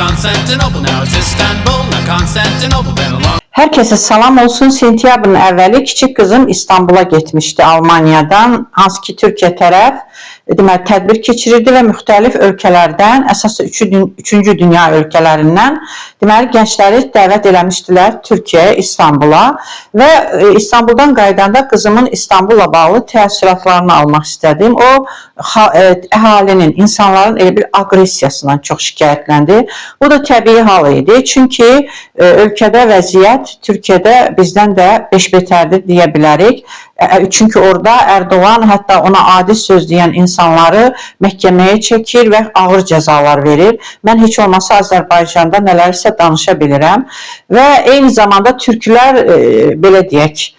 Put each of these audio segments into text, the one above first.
Constantinople, now it's Istanbul, now Constantinople, been a long. Herkese salam olsun. Sentyabrın əvvəli kiçik qızım İstanbul'a getmişdi Almaniyadan. Hansı ki Türkiyə tərəf deməli tədbir keçirirdi və müxtəlif ölkələrdən, əsas 3-cü dünya ölkələrindən deməli gəncləri dəvət eləmişdilər Türkiyəyə, İstanbul'a və İstanbuldan qaydanda qızımın İstanbulla bağlı təəssüratlarını almaq istədim. O əhalinin, insanların elə bir aqressiyasından çox şikayətləndi. Bu da təbii hal idi. Çünki ölkədə vəziyyət Türkiyədə bizdən də beş betərdir deyə bilərik. Çünki orada Erdoğan hətta ona adi söz deyən insanları məhkəməyə çəkir və ağır cəzalar verir. Mən heç olmasa Azərbaycanda nələrsə danışa bilirəm və eyni zamanda türklər belə deyək,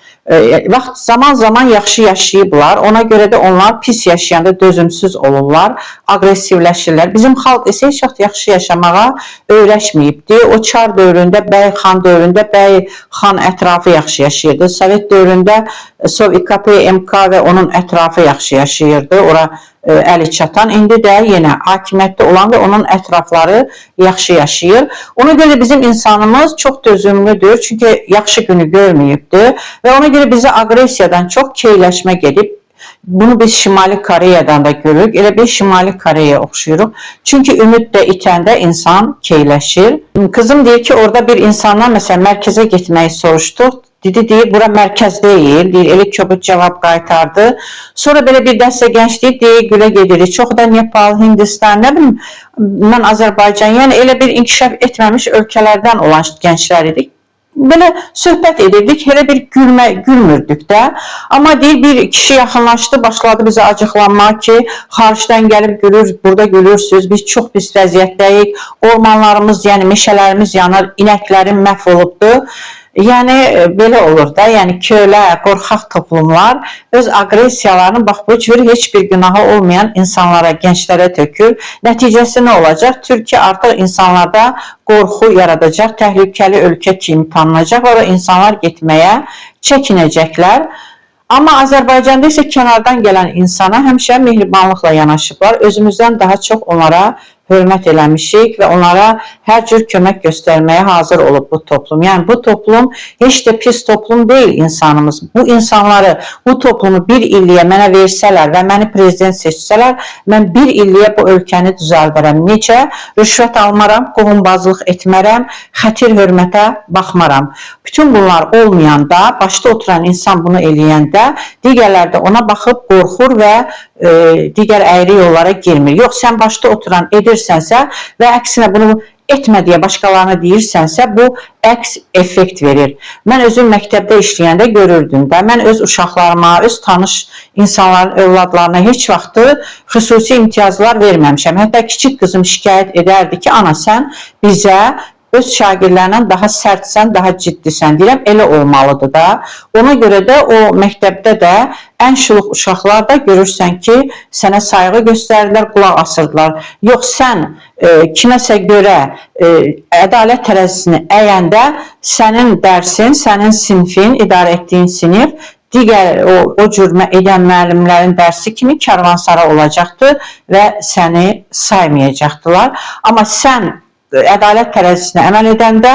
zaman yaxşı yaşayıblar. Ona görə də onlar pis yaşayanda dözümsüz olurlar, aqressivləşirlər. Bizim xalq isə heç vaxt yaxşı yaşamağa öyrəşməyibdi. O çar dövründə, bəy xan dövründə bəy xan ətrafı yaxşı yaşayırdı. Sovet dövründə SOVKP, MK və onun ətrafı yaxşı yaşayırdı. Ora əli çatan, indi də yenə hakimiyyətdə olan və onun ətrafları yaxşı yaşayır. Ona görə bizim insanımız çox dözümlüdür, çünki yaxşı günü görməyibdir və ona görə bizi aqressiyadan çox keyləşmə gedib. Bunu biz Şimali Koreyadan da görürük, elə bir Şimali Koreyaya oxşuyuruq. Çünki ümid də itəndə insan keyləşir. Kızım deyir ki, orada bir insandan məsələn mərkəzə getməyi soruşduq. Deyir, bura mərkəz deyil, deyir, elə köbut cavab qaytardı. Sonra belə bir dəstə gənc deyir, gülə gedirik. Çox da Nepal, Hindistan, nə bilim, mən Azərbaycan, yəni elə bir inkişaf etməmiş ölkələrdən olan gənclər idik. Belə söhbət edirdik, elə bir gülmürdük də. Amma deyir, bir kişi yaxınlaşdı, başladı bizə acıqlanmaq ki, xaricdən gəlib gülür, burada gülürsünüz, biz çox pis vəziyyətdəyik, ormanlarımız, yəni meşələrimiz yanır, inəklərin məhv olubdur. Yəni belə olur da, yəni kölə, qorxaq toplumlar öz aqressiyalarını bax bu cür heç bir günahı olmayan insanlara, gənclərə tökür. Nəticəsi nə olacaq? Türkiyə artıq insanlarda qorxu yaradacaq, təhlükəli ölkə kimi tanınacaq, ora insanlar getməyə çəkinəcəklər. Amma Azərbaycanda isə kənardan gələn insana həmişə mehribanlıqla yanaşıblar. Özümüzdən daha çox onlara hörmət eləmişik və onlara hər cür kömək göstərməyə hazır olub bu toplum. Yəni bu toplum heç də pis toplum deyil insanımız. Bu insanları, bu toplumu bir illiyə mənə versələr və məni prezident seçsələr, mən bir illiyə bu ölkəni düzəldərəm. Necə? Rüşvət almaram, qohumbazlıq etmərəm, xətir hörmətə baxmaram. Bütün bunlar olmayanda, başda oturan insan bunu eləyəndə, digərlər də ona baxıb qorxur və digər əyri yollara girmir. Yox, sən başda oturan edirsənsə və əksinə bunu etmə deyə başqalarına deyirsənsə, bu əks effekt verir. Mən özüm məktəbdə işləyəndə görürdüm də, mən öz uşaqlarıma, öz tanış insanların övladlarına heç vaxtı xüsusi imtiyazlar verməmişəm. Hətta kiçik qızım şikayət edərdi ki, ana sən bizə öz şagirdlərindən daha sərtsən, daha ciddisən. Deyirəm, elə olmalıdır da. Ona görə də o məktəbdə də ən şuluq uşaqlar da görürsən ki, sənə sayğı göstərirlər, qulaq asırdılar. Yox, sən kiməsə görə ədalət tərəzisini əyəndə sənin dərsin, sənin sinfin, idarə etdiyin sinif digər o cürmə edən müəllimlərin dərsi kimi karvansara olacaqdır və səni saymayacaqdılar. Amma sən ədalət tərəzisinə əməl edəndə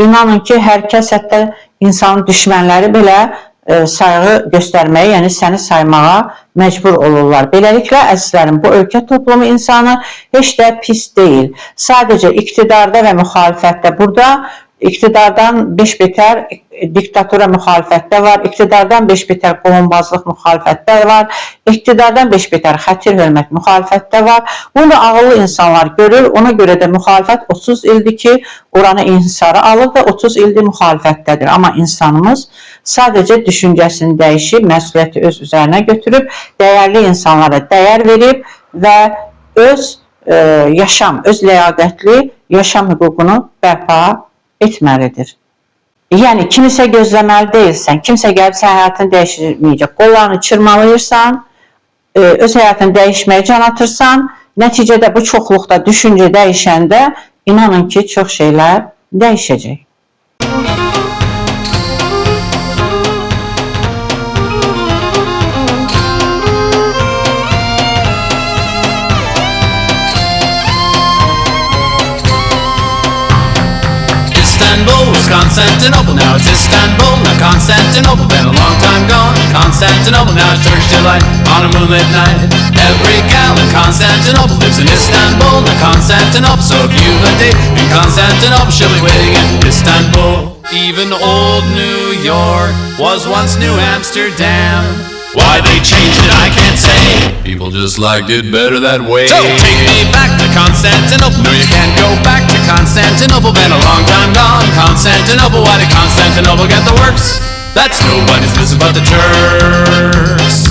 inanın ki, hər kəs, hətta insanın düşmənləri belə sayğı göstərməyə, yəni səni saymağa məcbur olurlar. Beləliklə, əzizlərim, bu ölkə toplumu insanı heç də pis deyil. Sadəcə iqtidarda və müxalifətdə, burada iqtidardan beş betər diktatura müxalifətdə var, iqtidardan beş betər qohumbazlıq müxalifətdə var, iqtidardan beş betər xətir hörmət müxalifətdə var. Bunu ağıllı insanlar görür, ona görə də müxalifət 30 ildir ki, oranı inhisara alır və 30 ildir müxalifətdədir. Amma insanımız sadəcə düşüncəsini dəyişib, məsuliyyəti öz üzərinə götürüb, dəyərli insanlara dəyər verib və öz yaşam, öz ləyaqətli yaşam hüququnu bərpa etməlidir. Yəni, kimisə gözləməli deyilsən, kimsə gəlib sən həyatını dəyişməyəcək, qollarını çırmalayırsan, öz həyatını dəyişməyə can atırsan, nəticədə bu çoxluqda düşüncə dəyişəndə inanın ki, çox şeylər dəyişəcək. Constantinople, now it's Istanbul. Now Constantinople, been a long time gone. Constantinople, now it's Turkish delight on a moonlit night. Every gal in Constantinople lives in Istanbul. Now Constantinople, so if you've a date in Constantinople, she'll be waiting in Istanbul. Even old New York was once New Amsterdam. Why they changed it, I can't say. People just liked it better that way. So take me back to Constantinople. No, you can't go back to Constantinople. Been a long time gone. Constantinople, why did Constantinople get the works? That's nobody's business but the Turks.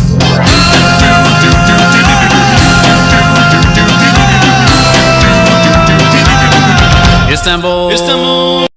Istanbul, Istanbul,